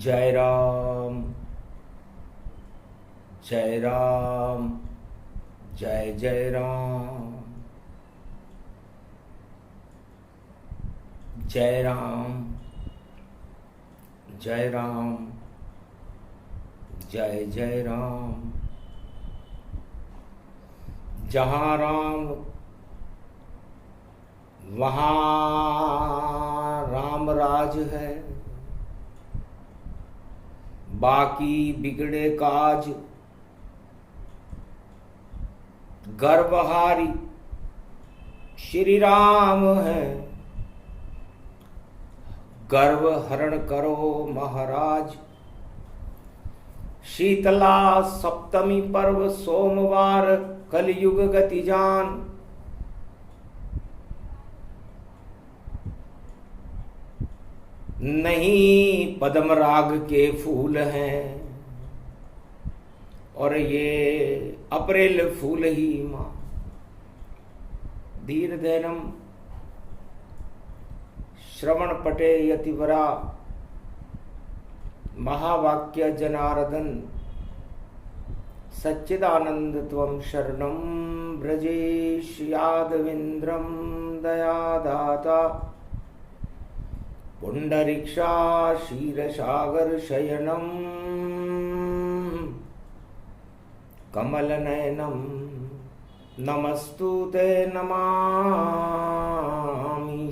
जय राम जय राम जय जय राम जय राम जय राम जय जय राम। जहाँ राम वहाँ राम राज है, बाकी बिगड़े काज गर्वहारी श्री राम है। गर्व हरण करो महाराज, शीतला सप्तमी पर्व सोमवार कलयुग गति जान। नहीं पद्म राग के फूल हैं और ये अप्रैल फूल ही मां। धीर धैर्यम श्रवण पटे यतिवरा, महावाक्य जनार्दन सच्चिदानंद त्वं शरणं ब्रजेश यादवेन्द्रं दयादाता। पुंडरीक्षा क्षीरसागर शयनम कमलनयनम नमस्तुते नमामि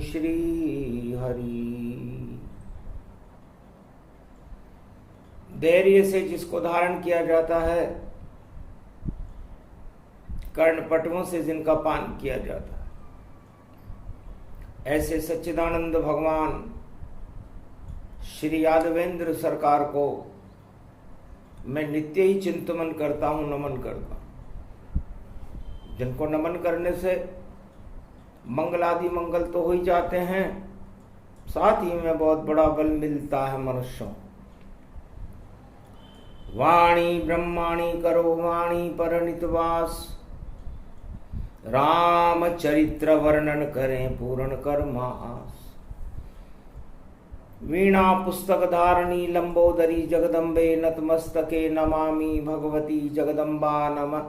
श्री हरि। धैर्य से जिसको धारण किया जाता है, कर्णपटुओं से जिनका पान किया जाता है, ऐसे सच्चिदानंद भगवान श्री यादवेंद्र सरकार को मैं नित्य ही चिंतन करता हूं, नमन करता हूं। जिनको नमन करने से मंगलादि मंगल तो हो ही जाते हैं, साथ ही में बहुत बड़ा बल मिलता है मनुष्यों। वाणी ब्रह्माणी करो वाणी पर नितवास, राम चरित्र वर्णन करें पूर्ण कर मास। वीणा पुस्तक धारणी लंबोदरी जगदम्बे नतमस्तके नमामि भगवती जगदम्बा नमः।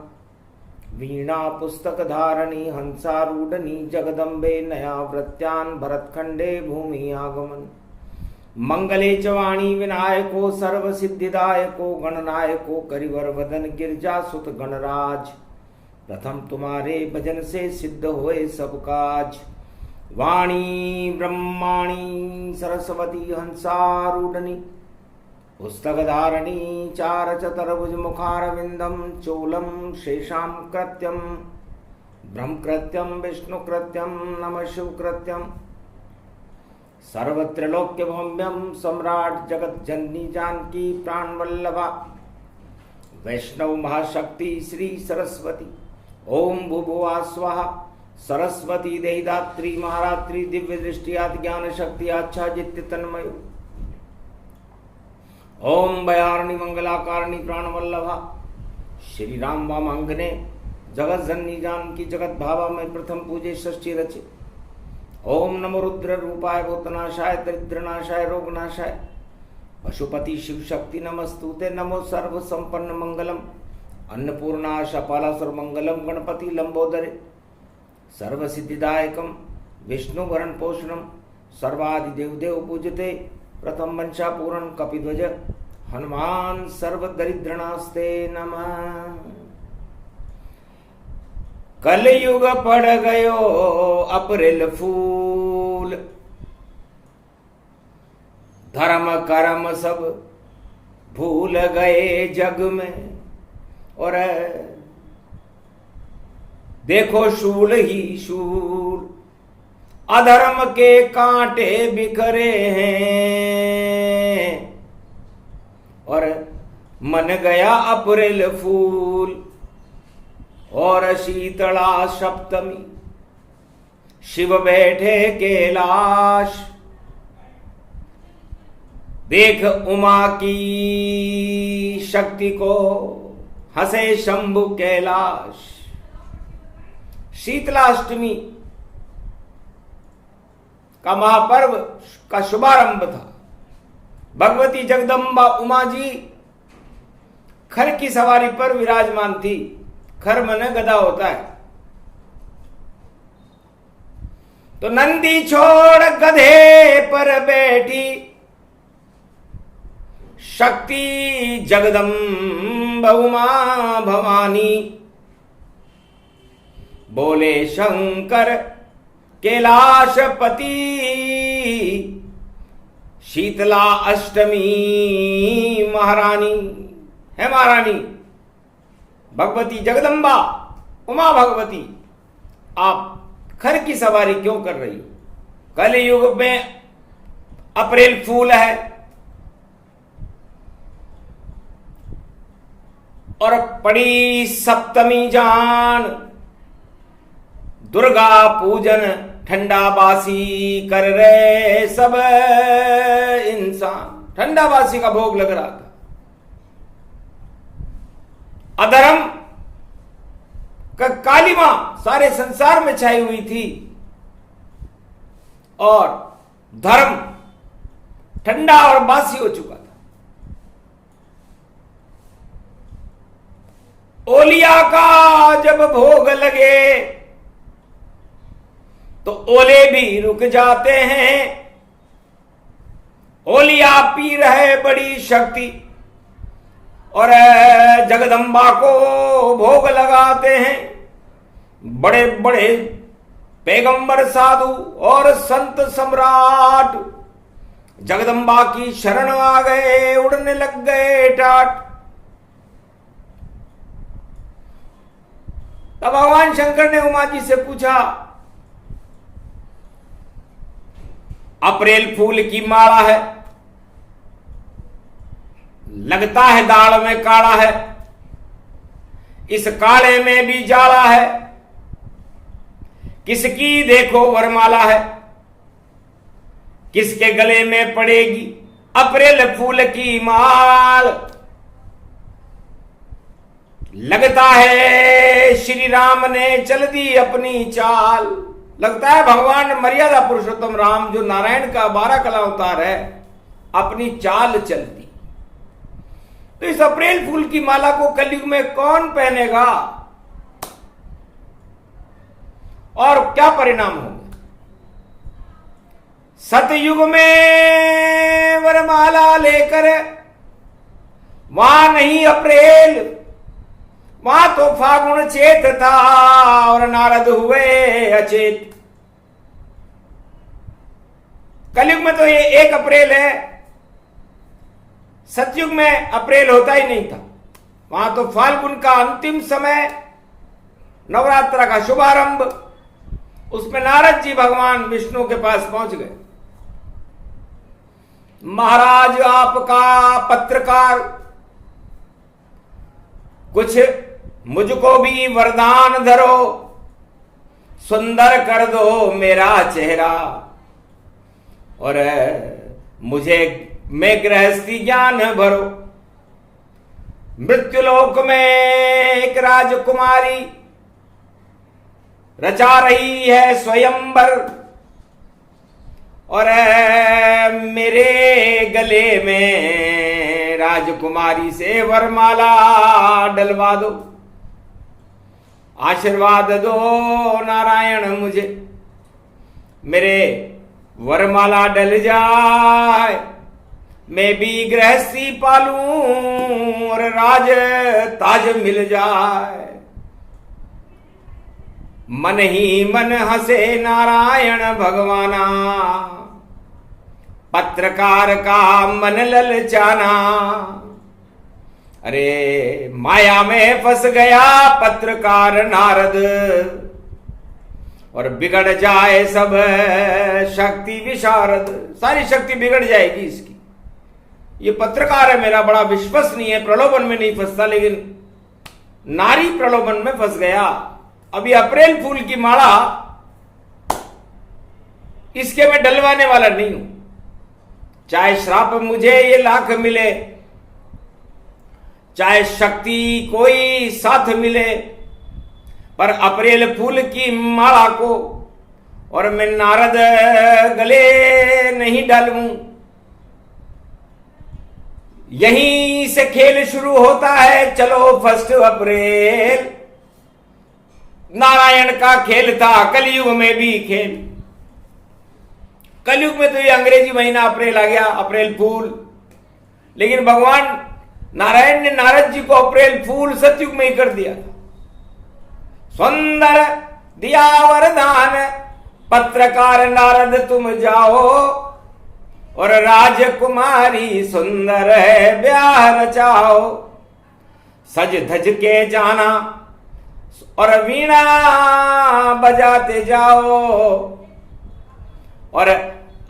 वीणा पुस्तक धारणी हंसारूढ़नी जगदम्बे नया वृत्यान भरतखंडे भूमि आगमन। मंगले च वाणी विनायको सर्व सिद्धिदायको गणनायको करिवर वदन गिरजा सुत गणराज। प्रथम तुम्हारे भजन से सिद्ध होए सब काज। वाणी ब्रह्माणी सरस्वती हंसारूढ़नी पुस्तक धारणी चार चतुर्भुज मुखारविंदम चोलम शेषाम कृत्यम ब्रह्म कृत्यम विष्णु कृत्यम नमः शिव कृत्यम। सर्वत्रलोक्य भौम्यम सम्राट जगत जननी जानकी प्राण वल्लभा। वैष्णव महाशक्ति श्री सरस्वती ओम भूभुवा स्वाहा। सरस्वती देहिदात्री महारात्रि दिव्य दृष्टियात ज्ञान शक्ति आच्छादित्य तन्मय। ओम भयारिणी मंगलाकारिणी प्राणवल्लभा। श्री राम वामांगने जगत जननी जानकी जगत भावा में प्रथम पूजे षष्ठी रचे। ओम नमो रुद्र रूपाय भूतनाशाय दरिद्रनाशाय रोगनाशाय पशुपति शिव शक्ति नमस्तुते। नमो सर्व संपन्न मंगलम अन्नपूर्णा शपालासुर मंगलम गणपति लंबोदरे सर्व सिद्धिदायकम विष्णु वरण पोषणम सर्वादि देवदेव पूजते। प्रथम वंशा पूर्ण कपिध्वज हनुमान सर्व दरिद्रनास्ते नमः। कलयुग पड़ गयो अप्रैल फूल, धर्म कर्म सब भूल गए जग में। और देखो शूल ही शूल अधर्म के कांटे बिखरे हैं। और मन गया अप्रैल फूल और शीतला सप्तमी शिव बैठे कैलाश। देख उमा की शक्ति को हंसे शंभु कैलाश। शीतलाष्टमी का महापर्व का शुभारंभ था। भगवती जगदम्बा उमा जी खर की सवारी पर विराजमान थी। खर मन गधा होता है। तो नंदी छोड़ गधे पर बैठी शक्ति जगदम्बा उमा भवानी। बोले शंकर कैलाशपति शीतला अष्टमी महारानी। है महारानी भगवती जगदम्बा उमा भगवती, आप खर की सवारी क्यों कर रही हो? कलयुग में अप्रैल फूल है और पड़ी सप्तमी जान, दुर्गा पूजन ठंडा बासी कर रहे सब इंसान। ठंडा बासी का भोग लग रहा था। अधर्म का कालिमा सारे संसार में छाई हुई थी और धर्म ठंडा और बासी हो चुका था। ओलिया का जब भोग लगे तो ओले भी रुक जाते हैं। ओलिया पी रहे बड़ी शक्ति और जगदम्बा को भोग लगाते हैं। बड़े बड़े पैगंबर साधु और संत सम्राट जगदम्बा की शरण आ गए, उड़ने लग गए टाट। तब भगवान शंकर ने उमा जी से पूछा, अप्रैल फूल की माला है, लगता है दाल में काला है, इस काले में भी जाला है, किसकी देखो वरमाला है, किसके गले में पड़ेगी अप्रैल फूल की माल। लगता है श्री राम ने चल दी अपनी चाल। लगता है भगवान मर्यादा पुरुषोत्तम राम जो नारायण का 12 कला अवतार है, अपनी चाल चलती। तो इस अप्रैल फूल की माला को कलयुग में कौन पहनेगा और क्या परिणाम होगा? सतयुग में वरमाला लेकर वहां नहीं अप्रैल, वहां तो फागुन चेत था और नारद हुए अचेत। कलयुग में तो ये 1 अप्रैल है, सतयुग में अप्रैल होता ही नहीं था। वहां तो फाल्गुन का अंतिम समय, नवरात्र का शुभारंभ, उसमें नारद जी भगवान विष्णु के पास पहुंच गए। महाराज आपका पत्रकार, कुछ मुझको भी वरदान धरो, सुंदर कर दो मेरा चेहरा और मुझे में गृहस्थी ज्ञान भरो। मृत्युलोक में एक राजकुमारी रचा रही है स्वयंवर और मेरे गले में राजकुमारी से वरमाला डलवा दो। आशीर्वाद दो नारायण मुझे, मेरे वरमाला डल जाए, मैं भी गृहस्थी पालूं और राज ताज मिल जाए। मन ही मन हंसे नारायण भगवाना, पत्रकार का मन ललचाना। अरे माया में फंस गया पत्रकार नारद और बिगड़ जाए सब शक्ति विशारद। सारी शक्ति बिगड़ जाएगी इसकी। ये पत्रकार है मेरा, बड़ा विश्वसनीय है, प्रलोभन में नहीं फंसता, लेकिन नारी प्रलोभन में फंस गया। अभी अप्रैल फूल की माला इसके मैं डलवाने वाला नहीं हूं। चाहे श्राप मुझे ये लाख मिले, चाहे शक्ति कोई साथ मिले, पर अप्रैल फूल की माला को और मैं नारद गले नहीं डालूं। यहीं से खेल शुरू होता है। चलो 1 अप्रैल नारायण का खेल था, कलयुग में भी खेल। कलयुग में तो ये अंग्रेजी महीना अप्रैल आ गया, अप्रैल फूल। लेकिन भगवान नारायण ने नारद जी को अप्रैल फूल सतयुग में ही कर दिया। सुंदर दिया वरदान पत्रकार नारद तुम जाओ, और राजकुमारी सुंदर है ब्याह रचाओ। सज धज के जाना और वीणा बजाते जाओ, और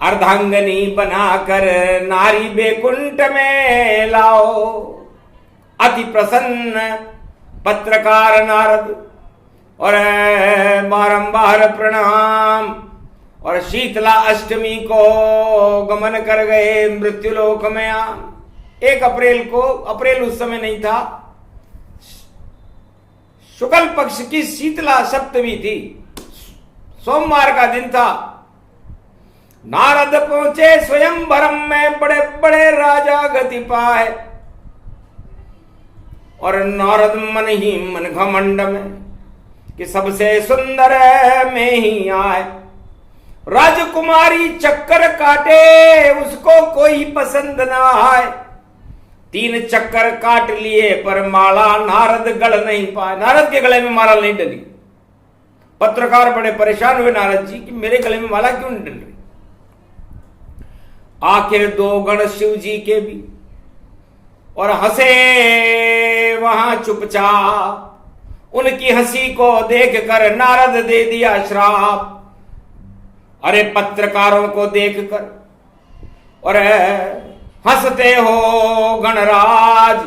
अर्धांगनी बनाकर नारी बैकुंठ में लाओ। अति प्रसन्न पत्रकार नारद और बारंबार प्रणाम, और शीतला अष्टमी को गमन कर गए मृत्युलोक में। 1 अप्रैल को, अप्रैल उस समय नहीं था, शुक्ल पक्ष की शीतला सप्तमी थी, सोमवार का दिन था। नारद पहुंचे स्वयंवरम में, बड़े बड़े राजा गति पाए। और नारद मन ही मन घमंड में कि सबसे सुंदर में ही आए। राजकुमारी चक्कर काटे, उसको कोई पसंद ना आए। 3 चक्कर काट लिए पर माला नारद गढ़ नहीं पाए। नारद के गले में माला नहीं डली। पत्रकार बड़े परेशान हुए नारद जी कि मेरे गले में माला क्यों नहीं डल रही। आखिर 2 गण शिव जी के भी, और हंसे वहां चुपचाप। उनकी हंसी को देखकर नारद दे दिया श्राप। अरे पत्रकारों को देखकर और हंसते हो गणराज,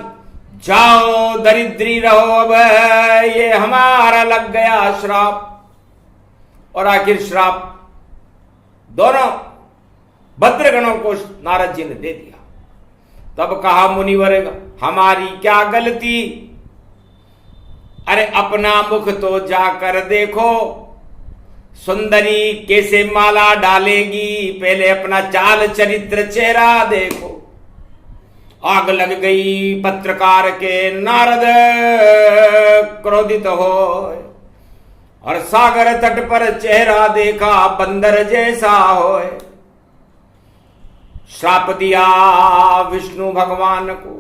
जाओ दरिद्री रहो, अब ये हमारा लग गया श्राप। और आखिर श्राप दोनों भद्रगणों को नारद जी ने दे दिया। तब कहा मुनिवर हमारी क्या गलती, अरे अपना मुख तो जाकर देखो, सुंदरी कैसे माला डालेगी, पहले अपना चाल चरित्र चेहरा देखो। आग लग गई पत्रकार के, नारद क्रोधित हो, और सागर तट पर चेहरा देखा बंदर जैसा होए। श्राप दिया विष्णु भगवान को,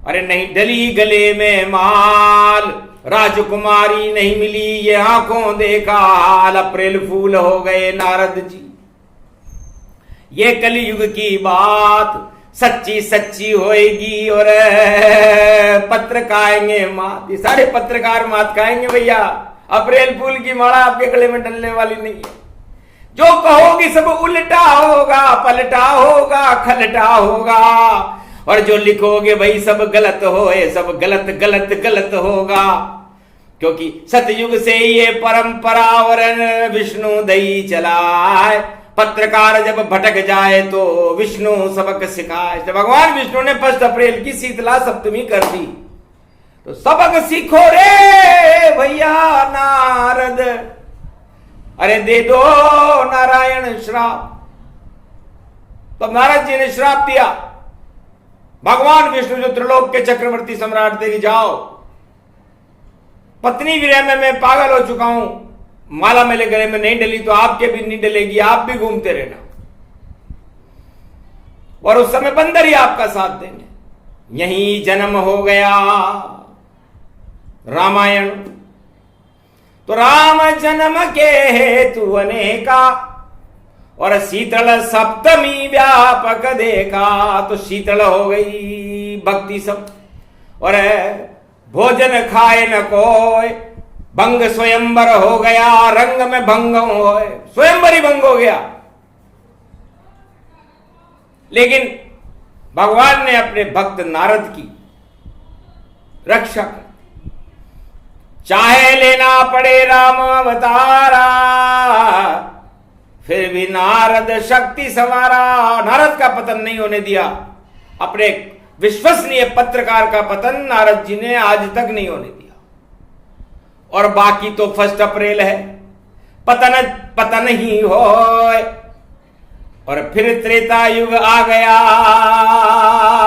अरे नहीं डली गले में माल, राजकुमारी नहीं मिली ये आंखों देखा हाल। अप्रैल फूल हो गए नारद जी। ये कलयुग की बात सच्ची सच्ची होएगी, और पत्र खाएंगे मात। ये सारे पत्रकार मात खाएंगे भैया। अप्रैल फूल की माला आपके गले में डलने वाली नहीं है। जो कहोगी सब उल्टा होगा, पलटा होगा, खलटा होगा, और जो लिखोगे भाई सब गलत होए, सब गलत गलत गलत होगा। क्योंकि सतयुग से ये परंपरा और विष्णु दई चलाए। पत्रकार जब भटक जाए तो विष्णु सबक सिखाए। तो भगवान विष्णु ने 1 अप्रैल की शीतला सप्तमी कर दी, तो सबक सीखो रे भैया नारद, अरे दे दो नारायण श्राप। तो नारद जी ने श्राप दिया। भगवान विष्णु जो त्रिलोक के चक्रवर्ती सम्राट थे, जाओ पत्नी विरह में मैं पागल हो चुका हूं, माला मेरे गले में नहीं डली तो आपके भी नहीं डलेगी, आप भी घूमते रहना, और उस समय बंदर ही आपका साथ देंगे। यही जन्म हो गया रामायण। तो राम जन्म के हेतु अनेका, और शीतल सप्तमी व्यापक देखा। तो शीतल हो गई भक्ति सब, और भोजन खाए न कोय, भंग स्वयंवर हो गया, रंग में भंग होए, स्वयंवर ही भंग हो गया। लेकिन भगवान ने अपने भक्त नारद की रक्षा कर, चाहे लेना पड़े राम अवतारा, फिर भी नारद शक्ति संवारा। नारद का पतन नहीं होने दिया। अपने विश्वसनीय पत्रकार का पतन नारद जी ने आज तक नहीं होने दिया। और बाकी तो 1 अप्रैल है, पतन ही हो, और फिर त्रेता युग आ गया,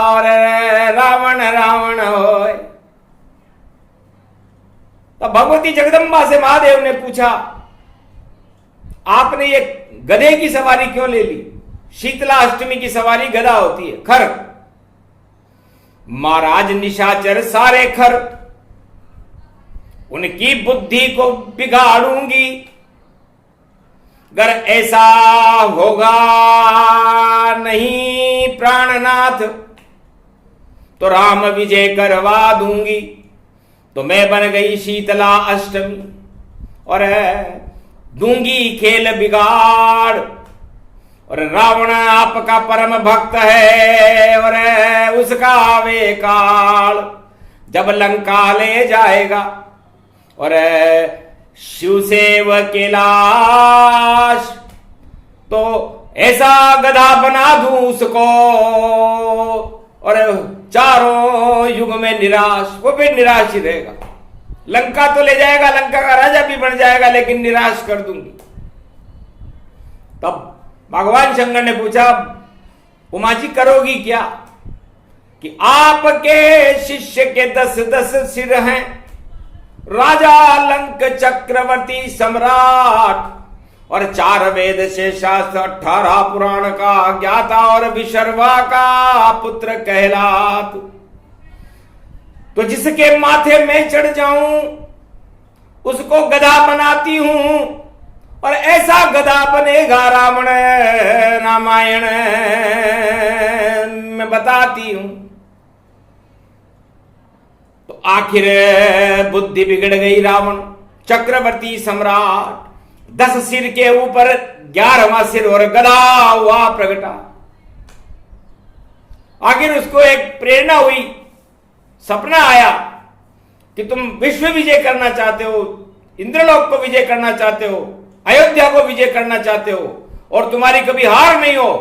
और रावण रावण होय। तो भगवती जगदम्बा से महादेव ने पूछा, आपने ये गधे की सवारी क्यों ले ली? शीतला अष्टमी की सवारी गधा होती है, खर। महाराज निशाचर सारे खर, उनकी बुद्धि को बिगाड़ूंगी। अगर ऐसा होगा नहीं प्राणनाथ तो राम विजय करवा दूंगी। तो मैं बन गई शीतला अष्टमी और दूंगी खेल बिगाड़। और रावण आपका परम भक्त है और उसका वे काल जब लंका ले जाएगा और शिवसेव के लाश, तो ऐसा गधा बना दूं उसको और चारों युग में निराश, वो भी निराश ही रहेगा। लंका तो ले जाएगा, लंका का राजा भी बन जाएगा, लेकिन निराश कर दूंगी। तब भगवान शंकर ने पूछा, उमा जी करोगी क्या? कि आपके शिष्य के 10-10 सिर हैं, राजा लंक चक्रवर्ती सम्राट और 4 वेद से शास्त्र 18 पुराण का ज्ञाता और विशर्वा का पुत्र कहलात। तो जिसके माथे में चढ़ जाऊं उसको गधा बनाती हूं और ऐसा गधा बनेगा रावण, रामायण में बताती हूं। तो आखिर बुद्धि बिगड़ गई रावण। चक्रवर्ती सम्राट 10 सिर के ऊपर 11वां सिर और गधा हुआ प्रगटा। आखिर उसको एक प्रेरणा हुई, सपना आया कि तुम विश्व विजय करना चाहते हो, इंद्रलोक को विजय करना चाहते हो, अयोध्या को विजय करना चाहते हो और तुम्हारी कभी हार नहीं हो,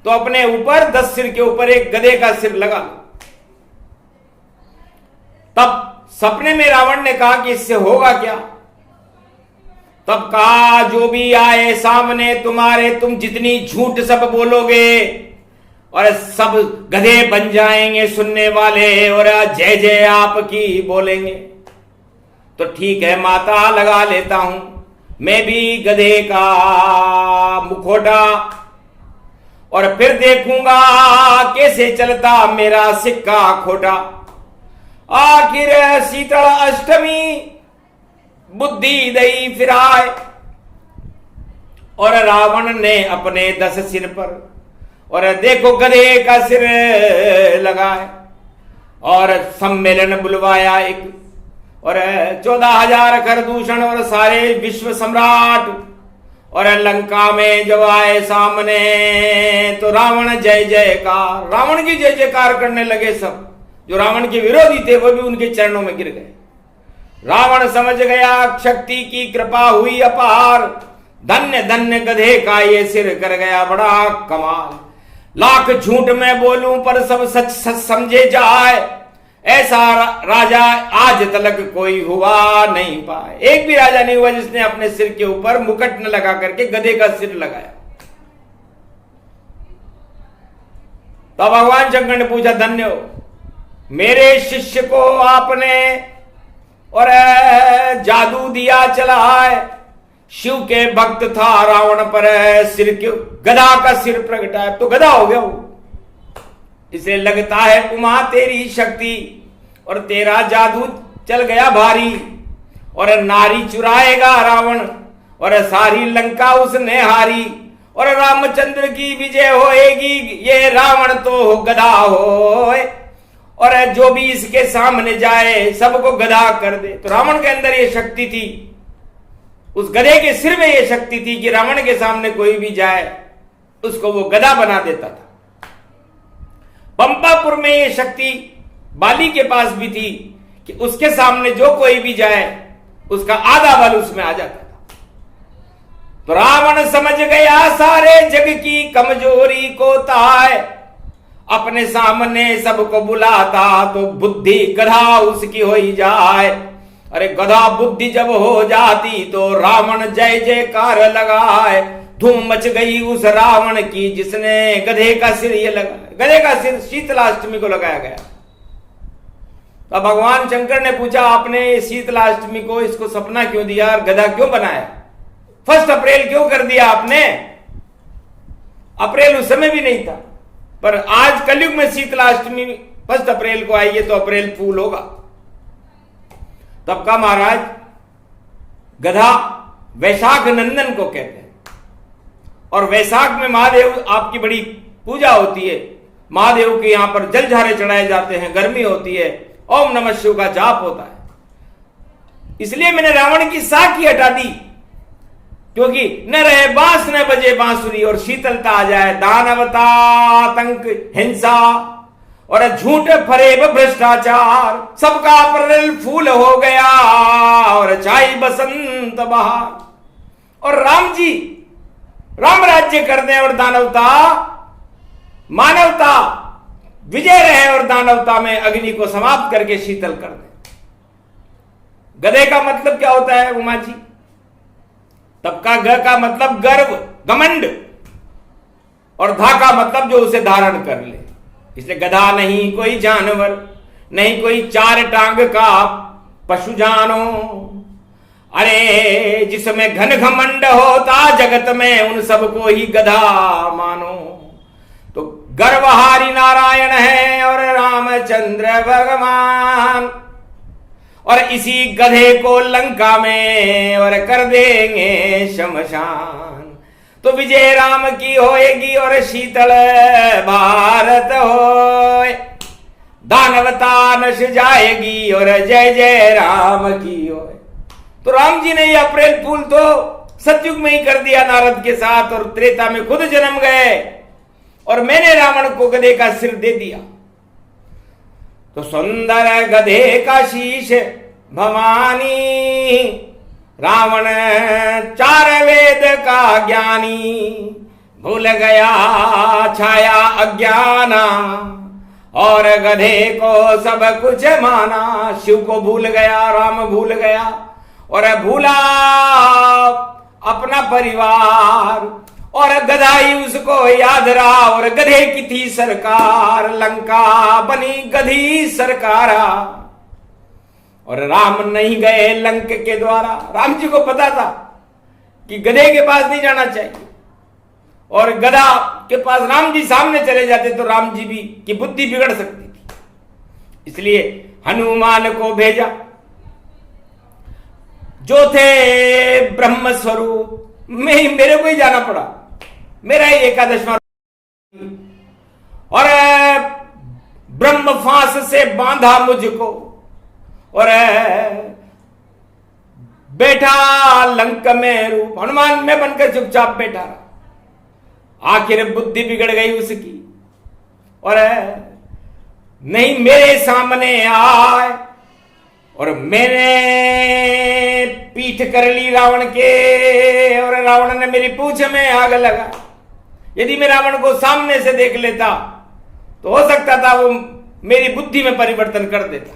तो अपने ऊपर 10 सिर के ऊपर एक गधे का सिर लगा लो। तब सपने में रावण ने कहा कि इससे होगा क्या? तब कहा, जो भी आए सामने तुम्हारे, तुम जितनी झूठ सब बोलोगे और सब गधे बन जाएंगे सुनने वाले और जय जय आपकी बोलेंगे। तो ठीक है माता, लगा लेता हूं मैं भी गधे का मुखौटा और फिर देखूंगा कैसे चलता मेरा सिक्का खोटा। आखिर शीतल अष्टमी बुद्धि दई फिराए और रावण ने अपने 10 सिर पर और देखो गधे का सिर लगाए और सम्मेलन बुलवाया एक और 14,000 खरदूषण और सारे विश्व सम्राट और लंका में जब आए सामने तो रावण जय जयकार, रावण की जय जयकार करने लगे। सब जो रावण के विरोधी थे वो भी उनके चरणों में गिर गए। रावण समझ गया शक्ति की कृपा हुई अपार, धन्य धन्य गधे का ये सिर कर गया बड़ा कमाल। लाख झूठ में बोलूं पर सब सच सच समझे जाए, ऐसा राजा आज तक कोई हुआ नहीं पाए। एक भी राजा नहीं हुआ जिसने अपने सिर के ऊपर मुकुट न लगा करके गधे का सिर लगाया। तो भगवान शंकर ने पूछा, धन्य हो, मेरे शिष्य को आपने और जादू दिया चला है। शिव के भक्त था, रावण पर सिर के गधा का सिर प्रगटा तो गधा हो गया वो। इसे लगता है उमा तेरी शक्ति और तेरा जादू चल गया भारी और नारी चुराएगा रावण और सारी लंका उसने हारी और रामचंद्र की विजय होएगी। ये रावण तो गधा होए और जो भी इसके सामने जाए सबको गधा कर दे। तो रावण के अंदर ये शक्ति थी, उस गधे के सिर में ये शक्ति थी कि रावण के सामने कोई भी जाए उसको वो गधा बना देता था। पंपापुर में ये शक्ति बाली के पास भी थी कि उसके सामने जो कोई भी जाए उसका आधा बल उसमें आ जाता था। तो रावण समझ गया सारे जग की कमजोरी को ताए, अपने सामने सबको बुलाता तो बुद्धि गधा उसकी हो ही जाए। अरे गधा बुद्धि जब हो जाती तो रावण जय जयकार लगाए। धूम मच गई उस रावण की जिसने गधे का सिर ये लगाया। गधे का सिर शीतलाष्टमी को लगाया गया। तो भगवान शंकर ने पूछा, आपने शीतलाष्टमी को इसको सपना क्यों दिया और गधा क्यों बनाया? 1 अप्रैल क्यों कर दिया आपने? अप्रैल उस समय भी नहीं था, पर आज कलयुग में शीतलाष्टमी 1 अप्रैल को आई है तो अप्रैल फूल होगा। तब का महाराज, गधा वैशाख नंदन को कहते हैं, और वैशाख में महादेव आपकी बड़ी पूजा होती है। महादेव के यहां पर जलझारे चढ़ाए जाते हैं, गर्मी होती है, ओम नमः शिव का जाप होता है। इसलिए मैंने रावण की साखी हटा दी, क्योंकि न रहे बांस न बजे बांसुरी, और शीतलता आ जाए। दानवता, आतंक, हिंसा और झूठ फरेब भ्रष्टाचार, सबका अप्रैल फूल हो गया और छाई बसंत बहार। और राम जी राम राज्य कर दें और दानवता मानवता विजय रहे, और दानवता में अग्नि को समाप्त करके शीतल कर दें। गधे का मतलब क्या होता है उमा जी? तब का ग का मतलब गर्व, घमंड, और धा का मतलब जो उसे धारण कर ले। इसलिए गधा नहीं कोई जानवर, नहीं कोई 4 टांग का पशु जानो। अरे जिसमें घन घमंड होता जगत में, उन सबको ही गधा मानो। तो गर्वहारी नारायण है और रामचंद्र भगवान, और इसी गधे को लंका में और कर देंगे शमशान। तो विजय राम की होएगी और शीतल भारत होए, दानवता नश जाएगी और जय जय राम की होए। तो राम जी ने ये अप्रैल फूल तो सतयुग में ही कर दिया नारद के साथ, और त्रेता में खुद जन्म गए, और मैंने रावण को गधे का सिर दे दिया। तो सुंदर गधे का शीश भवानी, रावण 4 वेद का ज्ञानी। भूल गया छाया अज्ञाना, और गधे को सब कुछ माना। शिव को भूल गया, राम भूल गया, और भूला अपना परिवार, और गधा ही उसको याद रहा। और गधे की थी सरकार, लंका बनी गधी सरकारा। और राम नहीं गए लंक के द्वारा। राम जी को पता था कि गधे के पास नहीं जाना चाहिए, और गधा के पास राम जी सामने चले जाते तो राम जी भी की बुद्धि बिगड़ सकती थी। इसलिए हनुमान को भेजा, जो थे ब्रह्म स्वरूप। मेरे को ही जाना पड़ा, मेरा ही 11वां, और ब्रह्म फांस से बांधा मुझको, और बैठा लंक में रूप। हनुमान में बनकर चुपचाप बैठा रहा। आखिर बुद्धि बिगड़ गई उसकी, और नहीं मेरे सामने आए, और मैंने पीठ कर ली रावण के, और रावण ने मेरी पूंछ में आग लगा। यदि मैं रावण को सामने से देख लेता तो हो सकता था वो मेरी बुद्धि में परिवर्तन कर देता,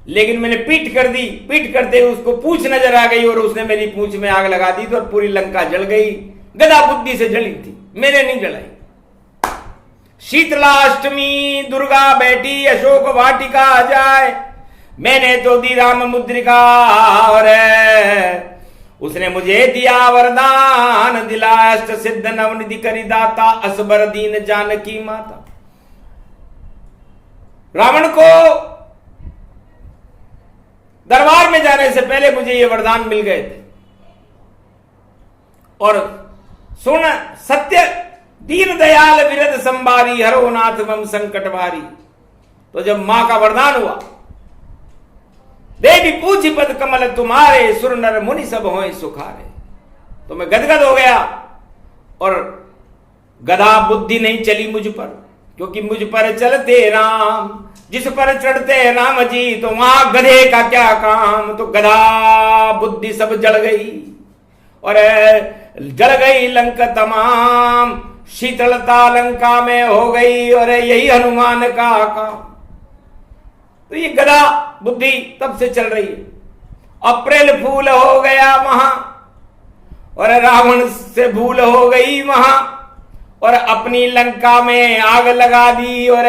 लेकिन मैंने पीठ कर दी। पीठ करते उसको पूंछ नजर आ गई, और उसने मेरी पूंछ में आग लगा दी, तो पूरी लंका जल गई। गधा बुद्धि से जली थी, मैंने नहीं जलाई। शीतलाष्टमी दुर्गा बैठी अशोक वाटिका आ जाए, मैंने तो दी राम मुद्रिका, और उसने मुझे दिया वरदान, दिला अष्ट सिद्ध नवनिधि करी दाता, असबर दीन जानकी माता। रावण को दरबार में जाने से पहले मुझे ये वरदान मिल गए थे। और सुन सत्य दीन दयाल विरद संबारी, हरो नाथ मम संकटवारी। तो जब मां का वरदान हुआ, देवी पूजी पद कमल तुम्हारे, सुर नर मुनि सब होए सुखारे, तो मैं गदगद हो गया। और गधा बुद्धि नहीं चली मुझ पर, क्योंकि मुझ पर चलते राम, जिस पर चढ़ते राम जी, तो वहां गधे का क्या काम। तो गधा बुद्धि सब जल गई, और जल गई लंका तमाम, शीतलता लंका में हो गई, और यही हनुमान का काम। तो ये गधा बुद्धि तब से चल रही है। अप्रैल फूल हो गया वहां, और रावण से भूल हो गई वहां, और अपनी लंका में आग लगा दी और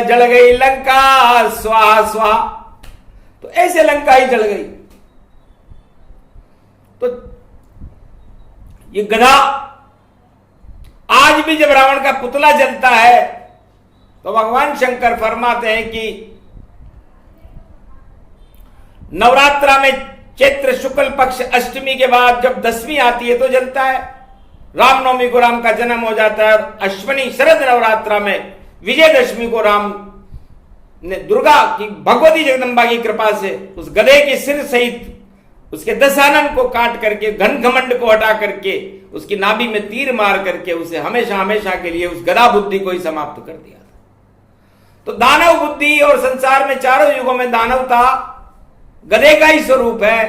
जल गई लंका स्वाहा स्वाहा। तो ऐसे लंका ही जल गई। तो ये गधा आज भी जब रावण का पुतला जलता है तो भगवान शंकर फरमाते हैं कि नवरात्रा में चैत्र शुक्ल पक्ष अष्टमी के बाद जब दसवीं आती है तो जलता है। रामनवमी को राम का जन्म हो जाता है और अश्विनी शरद नवरात्रा में विजयदशमी को राम ने दुर्गा की भगवती जगदम्बा की कृपा से उस गधे के सिर सहित उसके दशानन को काट करके घन घमंड को हटा करके उसकी नाभि में तीर मार करके उसे हमेशा हमेशा के लिए उस गधा बुद्धि को ही समाप्त कर दिया था। तो दानव बुद्धि और संसार में चारों युगों में दानवता गधे का ही स्वरूप है।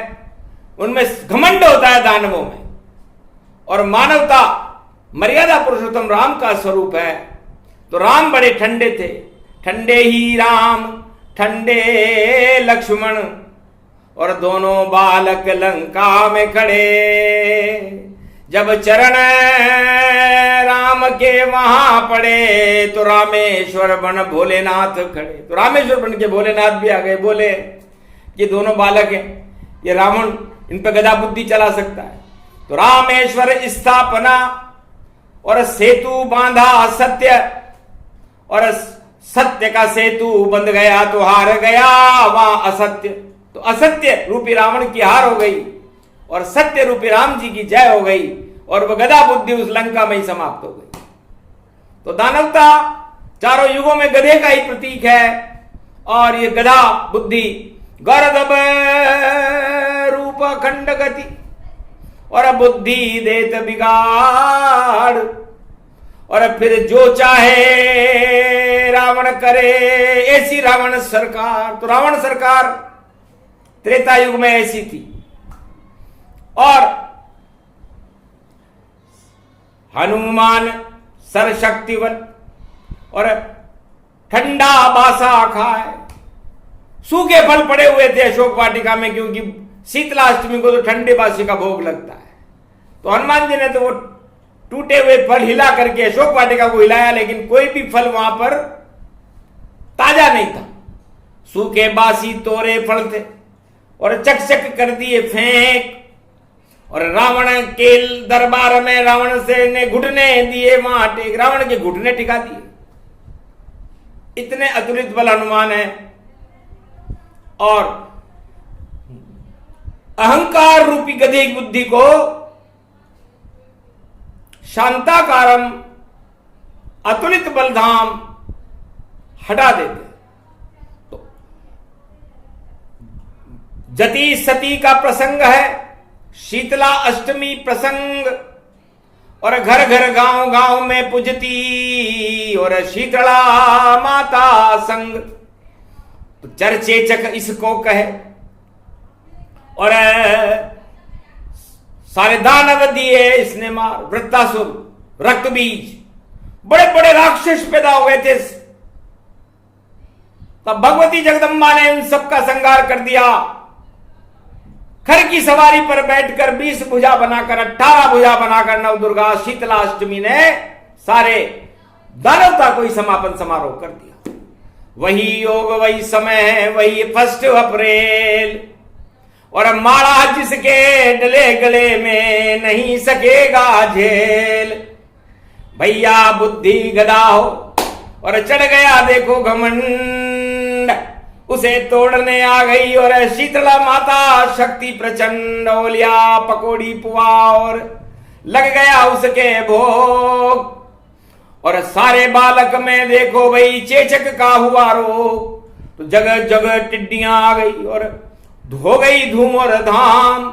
उनमें घमंड होता है दानवों में, और मानवता मर्यादा पुरुषोत्तम राम का स्वरूप है। तो राम बड़े ठंडे थे, ठंडे ही राम ठंडे लक्ष्मण, और दोनों बालक लंका में खड़े। जब चरण राम के वहां पड़े तो रामेश्वर बन भोलेनाथ खड़े। तो रामेश्वर बन के भोलेनाथ भी आ गए, बोले ये दोनों बालक हैं, ये रावण इन पे गधा बुद्धि चला सकता है। तो रामेश्वर स्थापना और सेतु बांधा सत्य, और सत्य का सेतु बंध गया तो हार गया वहां असत्य। तो असत्य रूपी रावण की हार हो गई और सत्य रूपी राम जी की जय हो गई, और वह गधा बुद्धि उस लंका में ही समाप्त हो गई। तो दानवता चारों युगों में गधे का ही प्रतीक है, और ये गधा बुद्धि गर्दभ रूप खंड गति, और बुद्धि देत बिगाड़, और फिर जो चाहे रावण करे ऐसी रावण सरकार। तो रावण सरकार त्रेता युग में ऐसी थी, और हनुमान सर्वशक्तिवन और ठंडा बासा खाए। सूखे फल पड़े हुए थे अशोक वाटिका में, क्योंकि शीतलाष्टमी को तो ठंडे बासी का भोग लगता है। तो हनुमान जी ने तो वो टूटे हुए फल हिला करके अशोक वाटिका को हिलाया, लेकिन कोई भी फल वहां पर ताजा नहीं था। सूखे बासी तोरे फल थे और चकचक कर दिए फेंक, और रावण के दरबार में रावण से ने घुटने दिए वहां टेक। रावण के घुटने टिका दिए। इतने अतुलित बल हनुमान है। और अहंकार रूपी गधे की बुद्धि को शांताकारम अतुलित बलधाम हटा देते। तो जति सती का प्रसंग है, शीतला अष्टमी प्रसंग, और घर घर गांव गांव में पूजती और शीतला माता संग। तो चर्चेचक इसको कहे, और सारे दानव दिए इसने मार। वृत्तासुर रक्त बीज, बड़े बड़े राक्षस पैदा हो गए थे। तब भगवती जगदम्बा ने उन सबका संहार कर दिया। खर की सवारी पर बैठकर 20 भुजा बनाकर 18 भुजा बनाकर नव दुर्गा शीतला अष्टमी ने सारे दानवता को ही समापन समारोह कर दिया। वही योग वही समय है, वही 1 अप्रैल, और माला जिसके डले गले में नहीं सकेगा झेल। भैया बुद्धि गदा हो और चढ़ गया देखो घमंड, उसे तोड़ने आ गई और शीतला माता शक्ति प्रचंड। ओलिया पकोड़ी पुआ और लग गया उसके भोग, और सारे बालक में देखो भाई चेचक का हुआ रोग। तो जगह जगह टिड्डियां आ गई और हो गई धूम और धाम,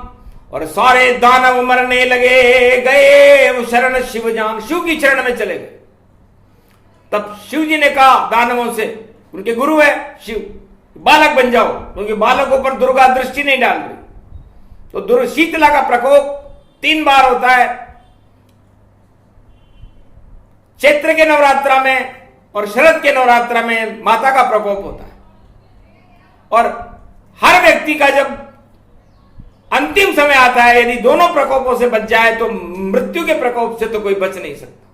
और सारे दानव मरने लगे। गए वो शरण शिव जान, शिव की चरण में चले गए। तब शिव जी ने कहा दानवों से, उनके गुरु है शिव, बालक बन जाओ, क्योंकि बालकों पर दुर्गा दृष्टि नहीं डाल रही। तो शीतला का प्रकोप 3 बार होता है, चैत्र के नवरात्रा में और शरद के नवरात्रा में माता का प्रकोप होता है। और हर व्यक्ति का जब अंतिम समय आता है, यदि दोनों प्रकोपों से बच जाए तो मृत्यु के प्रकोप से तो कोई बच नहीं सकता।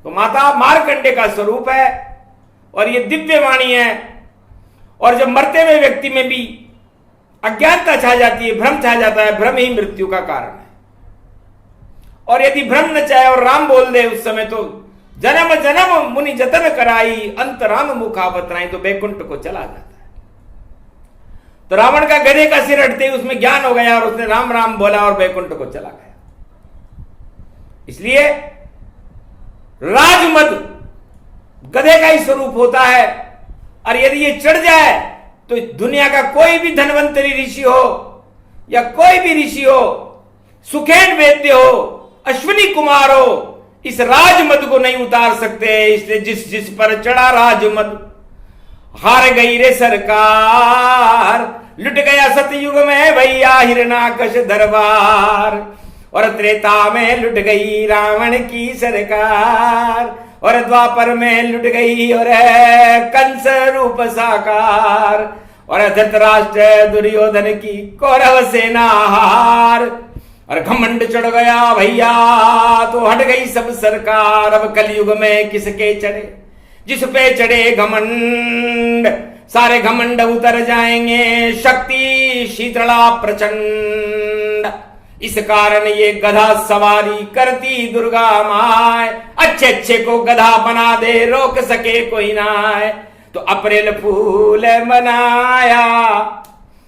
तो माता मार्कंडे का स्वरूप है और ये दिव्य वाणी है। और जब मरते हुए व्यक्ति में भी अज्ञानता छा जाती है, भ्रम छा जाता है, भ्रम ही मृत्यु का कारण है। और यदि भ्रम न चाहे और राम बोल दे उस समय तो जन्म जन्म मुनि जतन कराई, अंत राम मुखा बतराई, तो बैकुंठ को चला जाता है। तो रावण का गधे का सिर हटते ही उसमें ज्ञान हो गया और उसने राम राम बोला और बैकुंठ को चला गया। इसलिए राजमद गधे का ही स्वरूप होता है। और यदि ये चढ़ जाए तो दुनिया का कोई भी धनवंतरी ऋषि हो या कोई भी ऋषि हो, सुखेन वैद्य हो, अश्विनी कुमार हो, इस राजमद को नहीं उतार सकते। इसलिए जिस जिस पर चढ़ा राजमद हार गई रे सरकार, लुट गया सतयुग में भैया हिरणाकश दरबार, और त्रेता में लुट गई रावण की सरकार, और द्वापर में लुट गई और कंस रूप साकार, और धृतराष्ट्र दुर्योधन की कौरव सेना हार, और घमंड चढ़ गया भैया तो हट गई सब सरकार। अब कलयुग में किसके चढ़े, जिस पे चढ़े घमंड, सारे घमंड उतर जाएंगे, शक्ति शीतला प्रचंड। इस कारण ये गधा सवारी करती दुर्गा माय, अच्छे अच्छे को गधा बना दे, रोक सके कोई नाय। तो अप्रैल फूल मनाया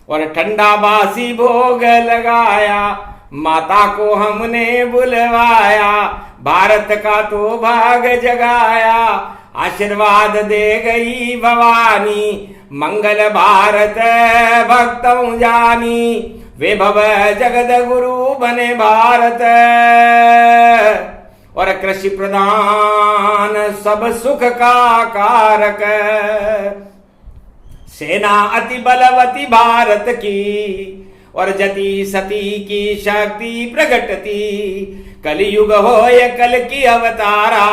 और ठंडा बासी भोग लगाया, माता को हमने बुलवाया, भारत का तो भाग जगाया, आशीर्वाद दे गई भवानी, मंगल भारत भक्तों जानी, वे भव जगत गुरु बने भारत, और कृषि प्रधान सब सुख का कारक, सेना अति बलवती भारत की, और जति सती की शक्ति प्रगटती, कलयुग हो ये कल की अवतारा,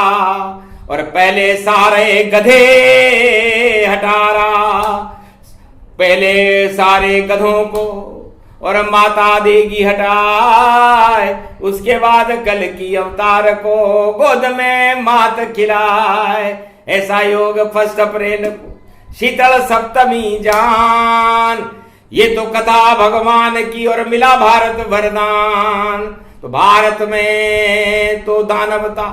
और पहले सारे गधे हटारा, पहले सारे गधों को और माता देगी हटाए, उसके बाद कल की अवतार को गोद में मात खिलाए। ऐसा योग 1 अप्रैल को शीतल सप्तमी जान, ये तो कथा भगवान की और मिला भारत वरदान। तो भारत में तो दानवता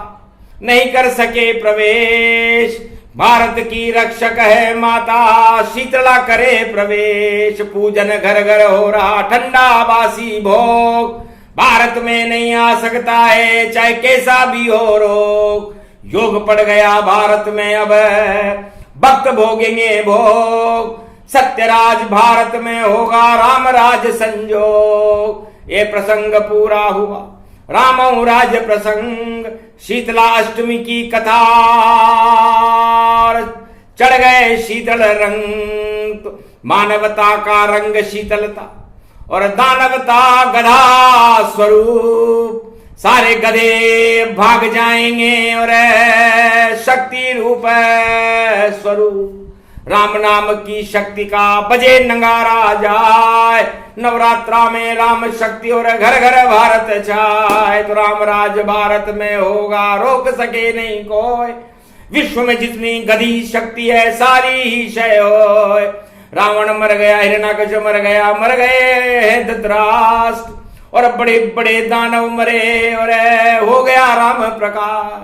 नहीं कर सके प्रवेश, भारत की रक्षक है माता, शीतला करे प्रवेश। पूजन घर घर हो रहा ठंडा बासी भोग, भारत में नहीं आ सकता है चाहे कैसा भी हो रोग। योग पड़ गया भारत में अब भक्त भोगेंगे भोग, सत्यराज भारत में होगा राम राज संजोग। ये प्रसंग पूरा हुआ रामो राज प्रसंग, शीतला अष्टमी की कथा, चढ़ गए शीतल रंग, तो मानवता का रंग शीतलता और दानवता गधा स्वरूप। सारे गधे भाग जाएंगे और शक्ति रूप स्वरूप। राम नाम की शक्ति का बजे नगारा जाए, नवरात्रा में राम शक्ति और घर घर भारत छाए। तो राम राज भारत में होगा रोक सके नहीं कोई, विश्व में जितनी गधी शक्ति है सारी ही क्षय होए। रावण मर गया, हिरण्याकश मर गया, मर गए धृतराष्ट्र और बड़े बड़े दानव मरे और हो गया राम प्रकाश।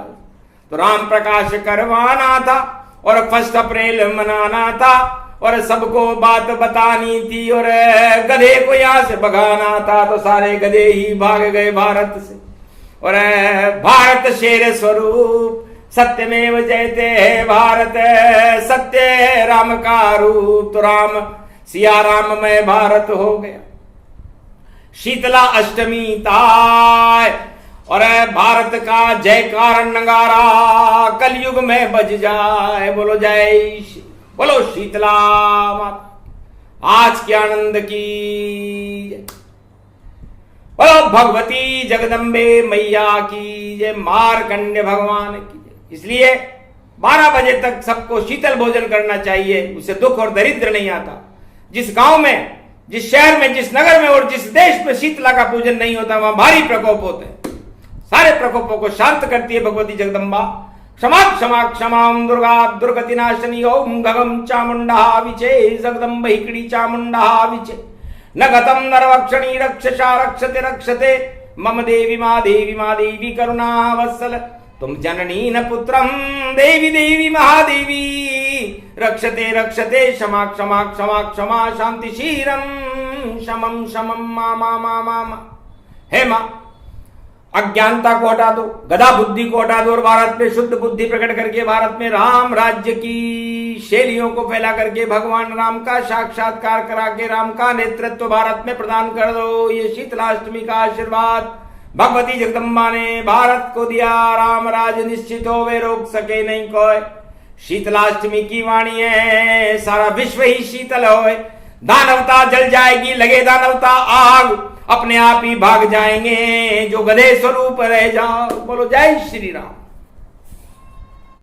तो राम प्रकाश करवाना था और 1 अप्रैल मनाना था और सबको बात बतानी थी और गधे को यहां से भगाना था। तो सारे गधे ही भाग गए भारत से और भारत शेर स्वरूप, सत्यमेव जयते है भारत, सत्य है राम का रूप। तो राम सिया राम में भारत हो गया। शीतला अष्टमी ताय और भारत का जयकार नगारा कलयुग में बज जाए। बोलो जय, बोलो शीतला माता आज के आनंद की जय। बोलो भगवती जगदम्बे मैया की जय, मार्कंडे भगवान की जय। इसलिए 12 बजे तक सबको शीतल भोजन करना चाहिए, उससे दुख और दरिद्र नहीं आता। जिस गांव में, जिस शहर में, जिस नगर में और जिस देश में शीतला का पूजन नहीं होता वहां भारी प्रकोप होते हैं। सारे प्रकोपों को शांत करती है भगवती जगदम्बा। क्षमा क्षमा क्षमां दुर्गा दुर्गतिनाशिनी ओम गगम चामुंडा विचे जगदम्ब हिकड़ी चामुंडा विचे न गतम नरवक्षणी रक्षसा रक्षते रक्षते मम देवी मा देवी करुणा वत्सल तुम जननी न पुत्रम देवी देवी महादेवी रक्षते रक्षते क्षमा क्षमा क्षमा क्षमा शांति शीरम शमम शमम मा मा मा मा मा। हे मां, अज्ञानता को हटा दो, गधा बुद्धि को हटा दो और भारत में शुद्ध बुद्धि प्रकट करके भारत में राम राज्य की शैलियों को फैला करके भगवान राम का साक्षात्कार करा के राम का नेतृत्व भारत में प्रदान कर दो। ये शीतलाष्टमी का आशीर्वाद भगवती जगदम्बा ने भारत को दिया। राम राज निश्चित हो वे रोक सके नहीं कोई। शीतलाष्टमी की वाणी है, सारा विश्व ही शीतल होए। दानवता जल जाएगी, लगे दानवता आग, अपने आप ही भाग जाएंगे जो गधे स्वरूप रह जाओ। बोलो जय श्री राम।